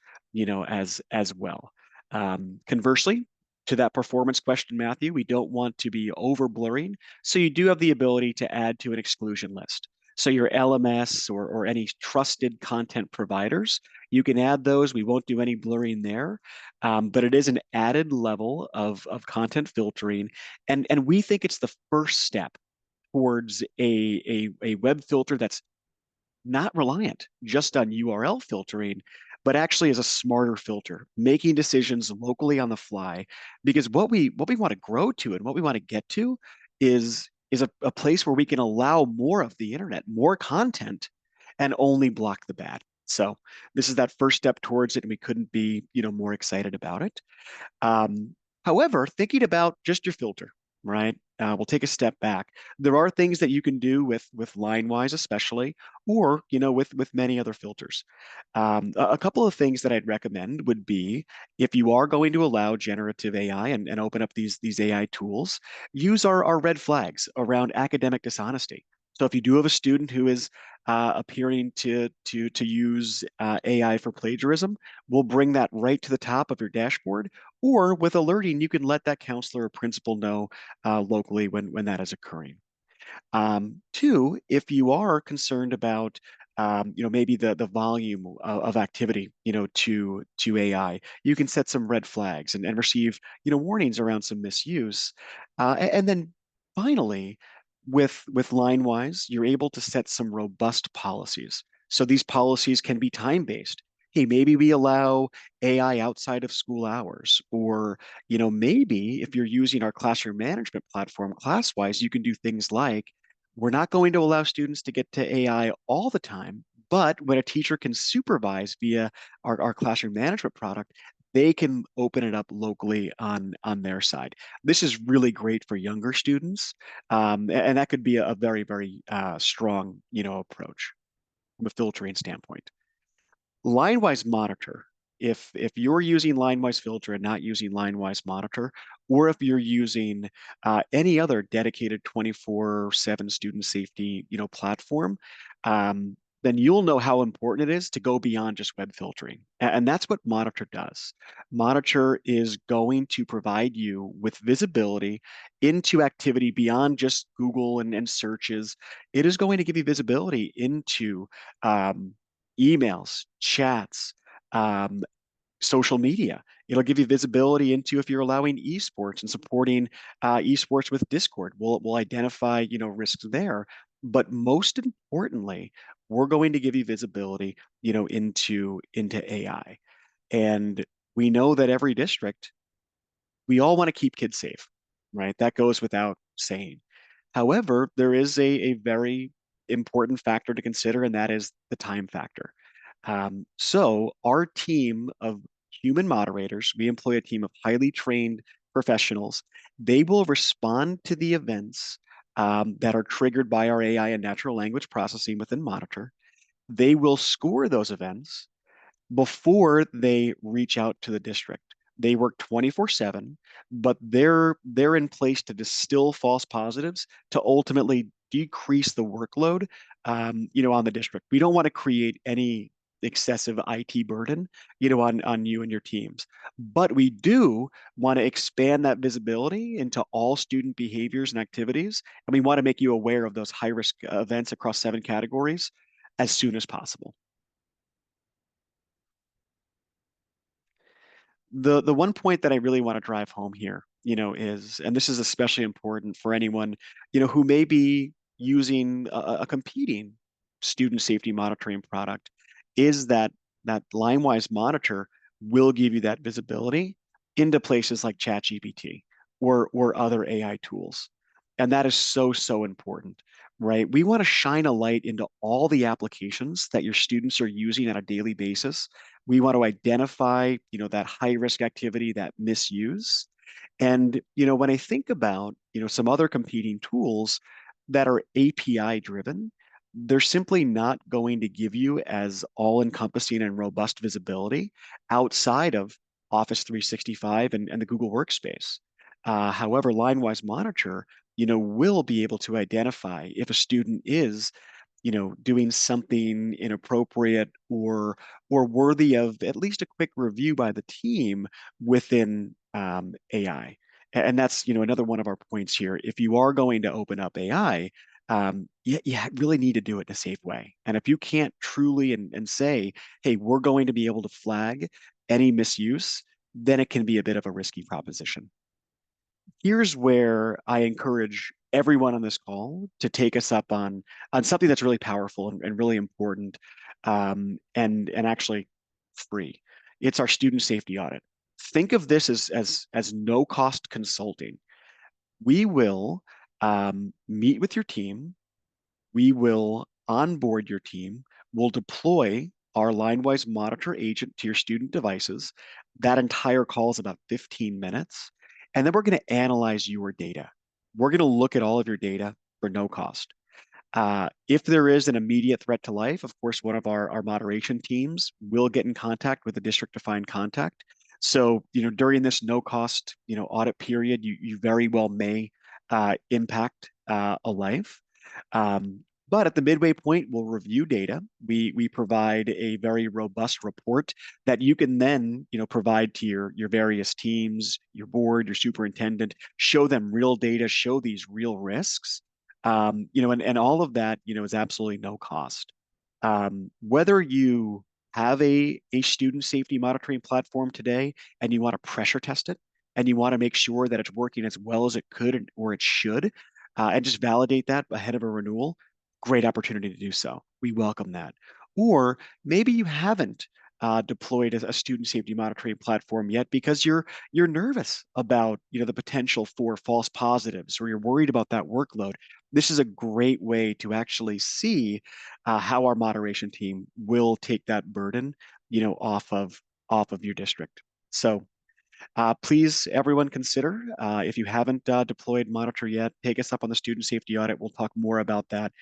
S1: as well. Conversely, to that performance question, Matthew, we don't want to be over blurring. So you do have the ability to add to an exclusion list. So your LMS or any trusted content providers, you can add those. We won't do any blurring there, but it is an added level of content filtering, and we think it's the first step towards a web filter that's not reliant just on URL filtering, but actually is a smarter filter, making decisions locally on the fly. Because what we want to grow to and what we want to get to is a place where we can allow more of the internet, more content, and only block the bad. So this is that first step towards it, and we couldn't be, more excited about it. Um, However, thinking about just your filter, right? We'll take a step back. There are things that you can do with Linewize, especially, or with many other filters. A couple of things that I'd recommend would be if you are going to allow generative AI and open up these AI tools, use our red flags around academic dishonesty. So if you do have a student who is appearing to use AI for plagiarism, we'll bring that right to the top of your dashboard, or with alerting, you can let that counselor or principal know locally when that is occurring. Two, if you are concerned about maybe the volume of activity, to AI, you can set some red flags and receive, warnings around some misuse. And then finally, with Linewise, you're able to set some robust policies. So these policies can be time-based. Hey, maybe we allow AI outside of school hours, or maybe if you're using our classroom management platform, ClassWise, you can do things like we're not going to allow students to get to AI all the time, but when a teacher can supervise via our classroom management product, they can open it up locally on their side. This is really great for younger students, and that could be a very, very strong, approach from a filtering standpoint. Linewise Monitor, if you're using Linewise Filter and not using Linewise Monitor, or if you're using any other dedicated 24/7 student safety, platform, then you'll know how important it is to go beyond just web filtering. And that's what Monitor does. Monitor is going to provide you with visibility into activity beyond just Google and searches. It is going to give you visibility into um, emails, chats, um, social media. It'll give you visibility into if you're allowing esports and supporting esports with Discord. We'll identify, risks there. But most importantly, we're going to give you visibility, into AI. And we know that every district, we all want to keep kids safe, right? That goes without saying. However, there is a very important factor to consider, and that is the time factor. So our team of human moderators, we employ a team of highly trained professionals. They will respond to the events that are triggered by our AI and natural language processing within Monitor. They will score those events before they reach out to the district. They work 24/7, but they're in place to distill false positives to ultimately decrease the workload, on the district. We don't want to create any excessive IT burden, on you and your teams. But we do want to expand that visibility into all student behaviors and activities, and we want to make you aware of those high risk events across 7 categories as soon as possible. The one point that I really want to drive home here is, and this is especially important for anyone, who may be using a competing student safety monitoring product, is that Linewise monitor will give you that visibility into places like ChatGPT or other AI tools. And that is so, so important, right? We want to shine a light into all the applications that your students are using on a daily basis. We want to identify, that high risk activity, that misuse. And, when I think about, some other competing tools that are API driven, they're simply not going to give you as all-encompassing and robust visibility outside of Office 365 and the Google Workspace. However, Linewise Monitor, will be able to identify if a student is, doing something inappropriate or worthy of at least a quick review by the team within AI. And that's, another one of our points here. If you are going to open up AI, you really need to do it in a safe way. And if you can't truly and say, hey, we're going to be able to flag any misuse, then it can be a bit of a risky proposition. Here's where I encourage everyone on this call to take us up on something that's really powerful and really important, and actually free. It's our student safety audit. Think of this as no cost consulting. We will meet with your team. We will onboard your team. We'll deploy our Linewise Monitor agent to your student devices. That entire call is about 15 minutes. And then we're going to analyze your data. We're going to look at all of your data for no cost. If there is an immediate threat to life, of course, one of our moderation teams will get in contact with the district to find contact. So, during this no cost, audit period, you very well may impact a life. But at the midway point, we'll review data. We provide a very robust report that you can then, provide to your various teams, your board, your superintendent, show them real data, show these real risks. And all of that, is absolutely no cost. Whether you have a student safety monitoring platform today and you want to pressure test it and you want to make sure that it's working as well as it could or it should, and just validate that ahead of a renewal, great opportunity to do so. We welcome that. Or maybe you haven't deployed a student safety monitoring platform yet because you're nervous about the potential for false positives, or you're worried about that workload. This is a great way to actually see how our moderation team will take that burden, off of your district. So please, everyone, consider if you haven't deployed Monitor yet, take us up on the student safety audit. We'll talk more about that,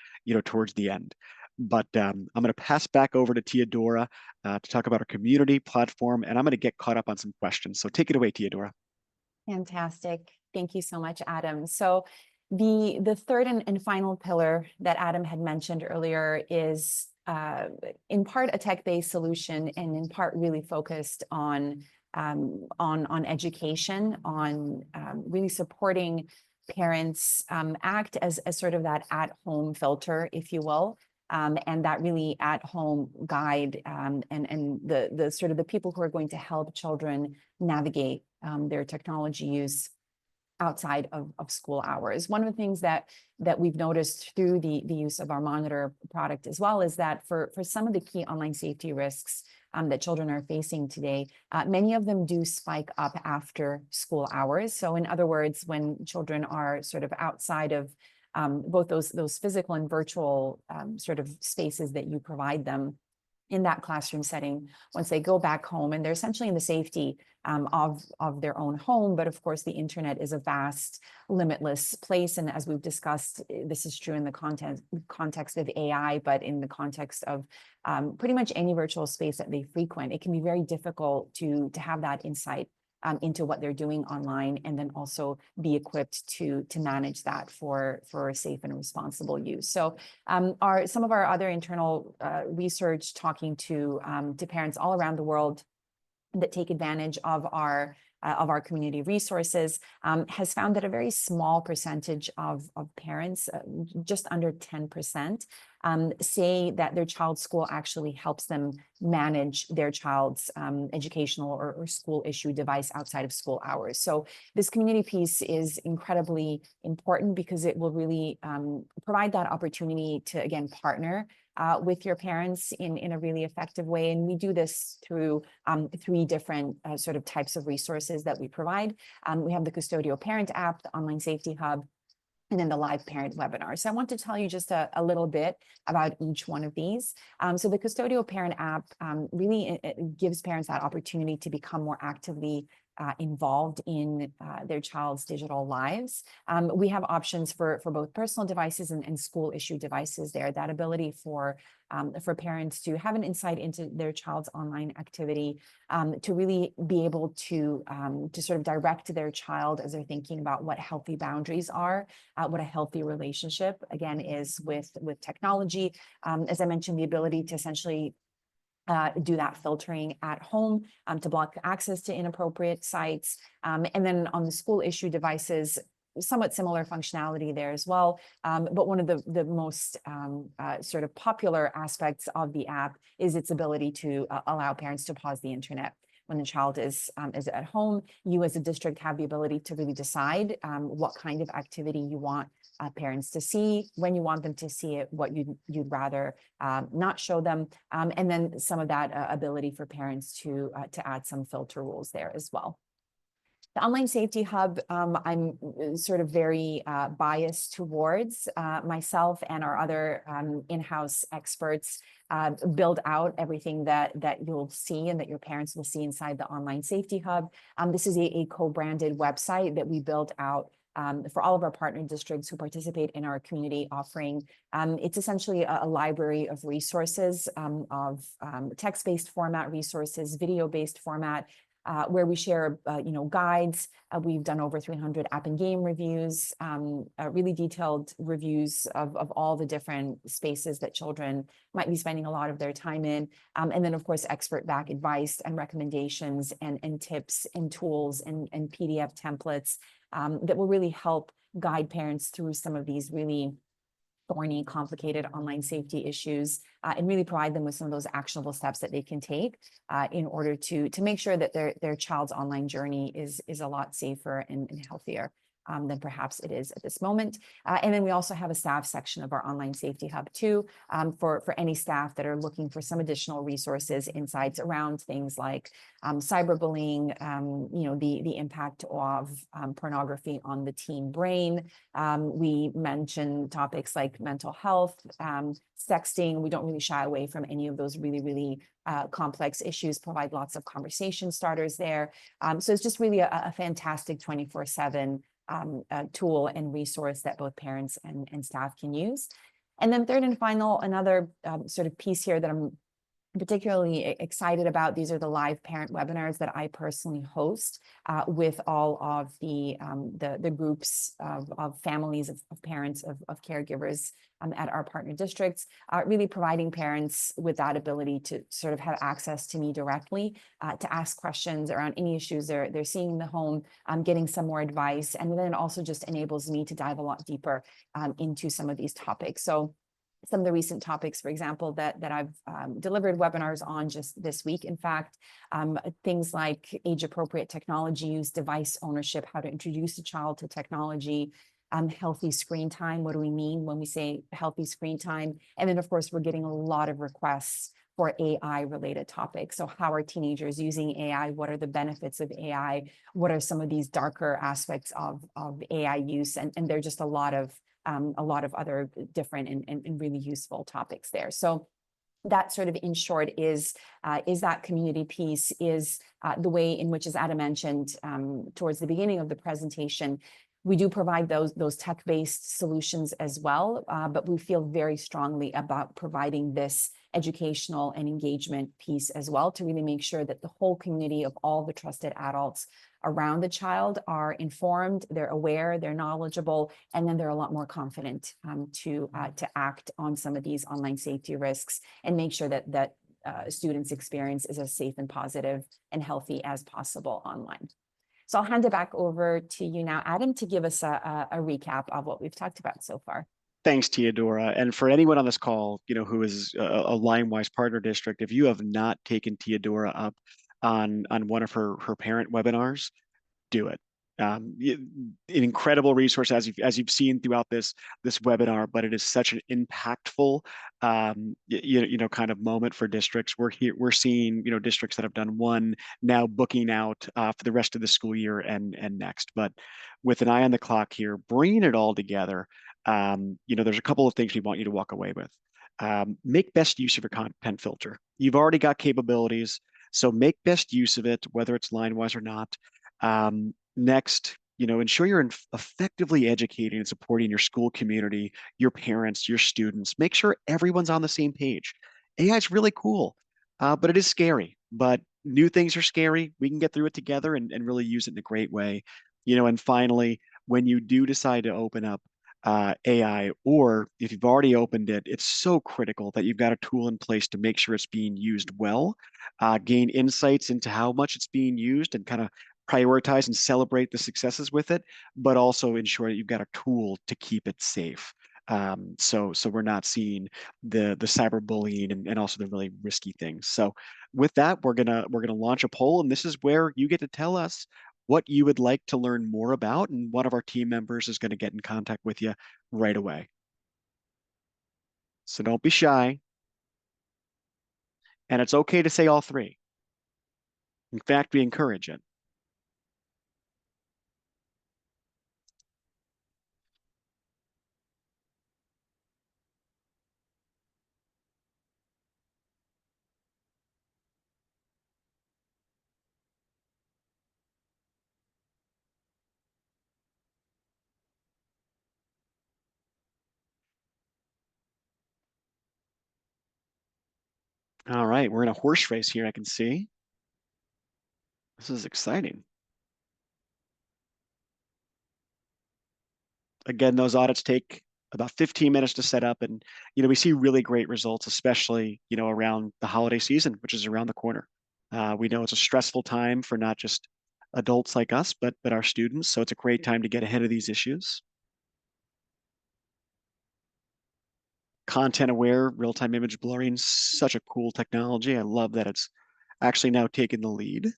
S1: towards the end. But I'm going to pass back over to Teodora to talk about our community platform, and I'm going to get caught up on some questions. So take it away, Teodora.
S2: Fantastic. Thank you so much, Adam. So the third and final pillar that Adam had mentioned earlier is in part a tech-based solution and in part really focused on education, on really supporting parents act as sort of that at-home filter, if you will, and that really at-home guide and the sort of the people who are going to help children navigate their technology use outside of school hours. One of the things that we've noticed through the use of our Monitor product as well is that for some of the key online safety risks that children are facing today, many of them do spike up after school hours. So in other words, when children are sort of outside of both those physical and virtual sort of spaces that you provide them in that classroom setting, once they go back home and they're essentially in the safety of their own home. But of course, the internet is a vast, limitless place. And as we've discussed, this is true in the context of AI, but in the context of pretty much any virtual space that they frequent, it can be very difficult to have that insight into what they're doing online, and then also be equipped to manage that for safe and responsible use. So some of our other internal research talking to parents all around the world that take advantage of our of our community resources, has found that a very small percentage of parents, just under 10%, say that their child's school actually helps them manage their child's educational or school issue device outside of school hours. So this community piece is incredibly important because it will really provide that opportunity to, again, partner with your parents in a really effective way. And we do this through 3 different sort of types of resources that we provide. We have the Custodial Parent app, the Online Safety Hub, and then the live parent webinar. So I want to tell you just a little bit about each one of these. So the Custodial Parent app really it gives parents that opportunity to become more actively involved in their child's digital lives. We have options for both personal devices and school issue devices there. That ability for parents to have an insight into their child's online activity, to really be able to sort of direct their child as they're thinking about what healthy boundaries are, what a healthy relationship, again, is with technology. As I mentioned, the ability to essentially do that filtering at home to block access to inappropriate sites. And then on the school issue devices, somewhat similar functionality there as well. But one of the most sort of popular aspects of the app is its ability to allow parents to pause the internet. When the child is at home, you as a district have the ability to really decide what kind of activity you want parents to see, when you want them to see it, what you'd rather not show them, and then some of that ability for parents to add some filter rules there as well. The Online Safety Hub, I'm sort of very biased towards. Myself and our other in-house experts build out everything that you'll see and that your parents will see inside the Online Safety Hub. This is a co-branded website that we built out for all of our partner districts who participate in our community offering. It's essentially a library of resources, of text-based format resources, video-based format, where we share, guides. We've done over 300 app and game reviews, really detailed reviews of all the different spaces that children might be spending a lot of their time in. And then, of course, expert back advice and recommendations and tips and tools and PDF templates that will really help guide parents through some of these really thorny, complicated online safety issues, and really provide them with some of those actionable steps that they can take in order to make sure that their child's online journey is a lot safer and healthier than perhaps it is at this moment. And then we also have a staff section of our Online Safety Hub too, for any staff that are looking for some additional resources, insights around things like cyberbullying, the impact of pornography on the teen brain. We mention topics like mental health, sexting. We don't really shy away from any of those really complex issues, provide lots of conversation starters there. So it's just really a fantastic 24/7 tool and resource that both parents and staff can use. And then third and final, another sort of piece here that I'm particularly excited about. These are the live parent webinars that I personally host with all of the groups of families, of parents, of caregivers at our partner districts, really providing parents with that ability to sort of have access to me directly, to ask questions around any issues they're seeing in the home, getting some more advice. And then it also just enables me to dive a lot deeper into some of these topics. So some of the recent topics, for example, that I've delivered webinars on just this week, in fact, things like age-appropriate technology use, device ownership, how to introduce a child to technology, healthy screen time. What do we mean when we say healthy screen time? And then, of course, we're getting a lot of requests for AI-related topics. So how are teenagers using AI? What are the benefits of AI? What are some of these darker aspects of AI use? And there are just a lot of other different and really useful topics there. So that sort of, in short, is that community piece, is the way in which, as Adam mentioned towards the beginning of the presentation, we do provide those tech-based solutions as well, but we feel very strongly about providing this educational and engagement piece as well to really make sure that the whole community of all the trusted adults around the child are informed, they're aware, they're knowledgeable, and then they're a lot more confident to act on some of these online safety risks and make sure that students' experience is as safe and positive and healthy as possible online. So I'll hand it back over to you now, Adam, to give us a recap of what we've talked about so far.
S1: Thanks, Teodora. And for anyone on this call, who is a Linewise partner district, if you have not taken Teodora up on one of her parent webinars, do it. An incredible resource as you've seen throughout this webinar, but it is such an impactful kind of moment for districts. We're seeing districts that have done one now booking out for the rest of the school year and next. But with an eye on the clock here, bringing it all together, there's a couple of things we want you to walk away with. Make best use of your content filter. You've already got capabilities, so make best use of it, whether it's Linewise or not. Next, ensure you're effectively educating and supporting your school community, your parents, your students. Make sure everyone's on the same page. AI is really cool, but it is scary. But new things are scary. We can get through it together and really use it in a great way. And finally, when you do decide to open up AI, or if you've already opened it, it's so critical that you've got a tool in place to make sure it's being used well, gain insights into how much it's being used, and kind of prioritize and celebrate the successes with it, but also ensure that you've got a tool to keep it safe. So we're not seeing the cyberbullying and also the really risky things. So with that, we're gonna launch a poll, and this is where you get to tell us what you would like to learn more about, and one of our team members is going to get in contact with you right away. So don't be shy, and it's okay to say all three. In fact, we encourage it. All right, we're in a horse race here, I can see. This is exciting. Again, those audits take about 15 minutes to set up, and we see really great results, especially around the holiday season, which is around the corner. We know it's a stressful time for not just adults like us, but our students. So it's a great time to get ahead of these issues. Content aware, real-time image blurring, such a cool technology. I love that it's actually now taken the lead.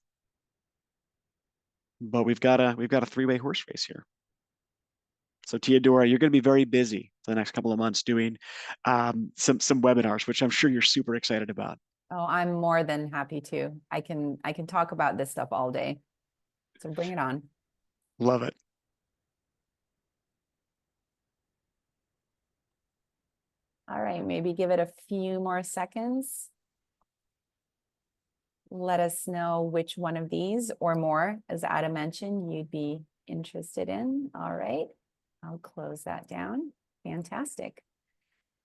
S1: But we've got a three-way horse race here. So Teodora, you're going to be very busy for the next couple of months doing some webinars, which I'm sure you're super excited about.
S2: Oh, I'm more than happy to. I can talk about this stuff all day. So bring it on.
S1: Love it.
S2: All right, maybe give it a few more seconds. Let us know which one of these or more, as Adam mentioned, you'd be interested in. All right, I'll close that down. Fantastic.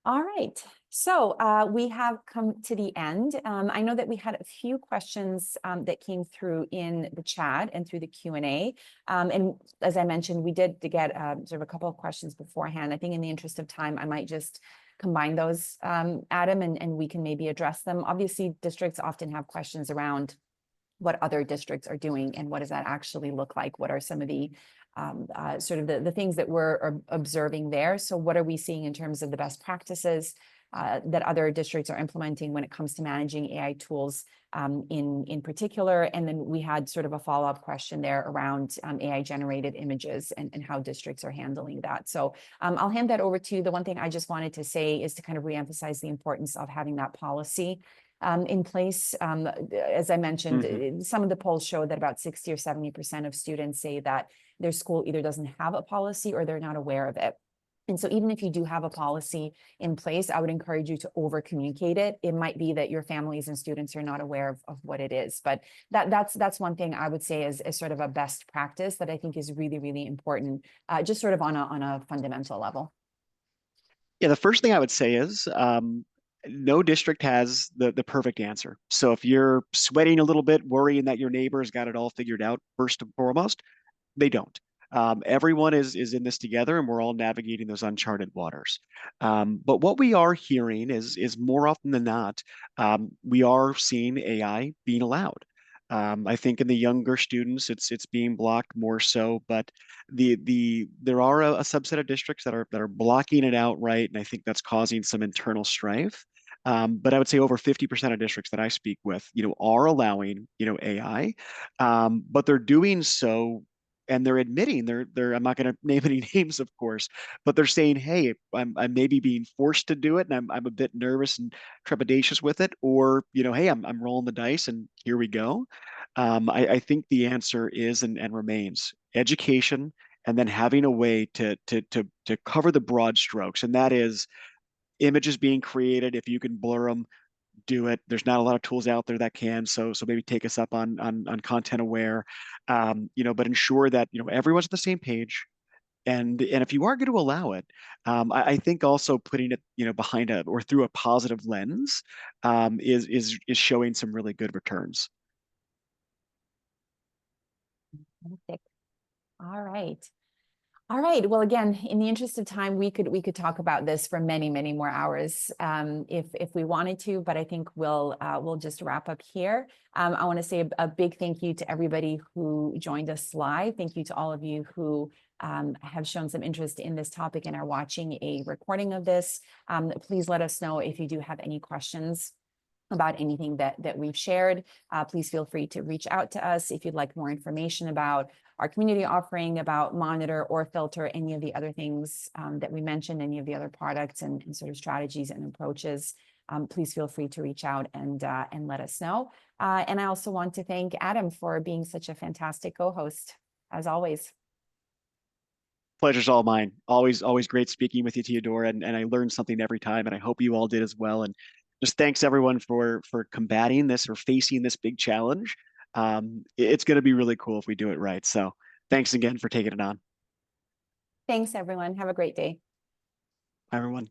S2: All right, so we have come to the end. I know that we had a few questions that came through in the chat and through the Q&A. And as I mentioned, we did get sort of a couple of questions beforehand. I think in the interest of time, I might just combine those, Adam, and we can maybe address them. Obviously, districts often have questions around what other districts are doing and what does that actually look like? What are some of the sort of the things that we're observing there? So what are we seeing in terms of the best practices that other districts are implementing when it comes to managing AI tools in particular? And then we had sort of a follow-up question there around AI generated images and how districts are handling that. So I'll hand that over to you. The one thing I just wanted to say is to kind of reemphasize the importance of having that policy in place. As I mentioned, some of the polls show that about 60 or 70% of students say that their school either doesn't have a policy or they're not aware of it. And so even if you do have a policy in place, I would encourage you to over communicate it. It might be that your families and students are not aware of what it is, but that's one thing I would say is sort of a best practice that I think is really, really important, just sort of on a fundamental level.
S1: Yeah, the first thing I would say is no district has the perfect answer. So if you're sweating a little bit, worrying that your neighbor's got it all figured out, first and foremost, they don't. Everyone is in this together, and we're all navigating those uncharted waters. But what we are hearing is more often than not, we are seeing AI being allowed. I think in the younger students, it's being blocked more so, but there are a subset of districts that are blocking it outright, and I think that's causing some internal strife. But I would say over 50% of districts that I speak with, are allowing, AI, but they're doing so, and they're admitting they're I'm not going to name any names, of course, but they're saying, hey, I'm maybe being forced to do it, and I'm a bit nervous and trepidatious with it, or hey, I'm rolling the dice, and here we go. I think the answer is and remains education, and then having a way to cover the broad strokes, and that is images being created. If you can blur them, do it. There's not a lot of tools out there that can, so maybe take us up on content aware, but ensure that everyone's on the same page. And if you are going to allow it, I think also putting it behind a or through a positive lens is showing some really good returns.
S2: Fantastic. All right. All right. Well, again, in the interest of time, we could talk about this for many, many more hours, if we wanted to. But I think we'll just wrap up here. I want to say a big thank you to everybody who joined us live. Thank you to all of you who have shown some interest in this topic and are watching a recording of this. Please let us know if you do have any questions about anything that we've shared. Please feel free to reach out to us if you'd like more information about our community offering, about Monitor or Filter, any of the other things that we mentioned, any of the other products and sort of strategies and approaches. Please feel free to reach out and let us know. And I also want to thank Adam for being such a fantastic co-host, as always.
S1: Pleasure's all mine. Always great speaking with you, Theodora, and I learned something every time, and I hope you all did as well. And just thanks everyone for combating this or facing this big challenge. It's going to be really cool if we do it right. So thanks again for taking it on,
S2: Thanks, everyone. Have a great day.
S1: everyone.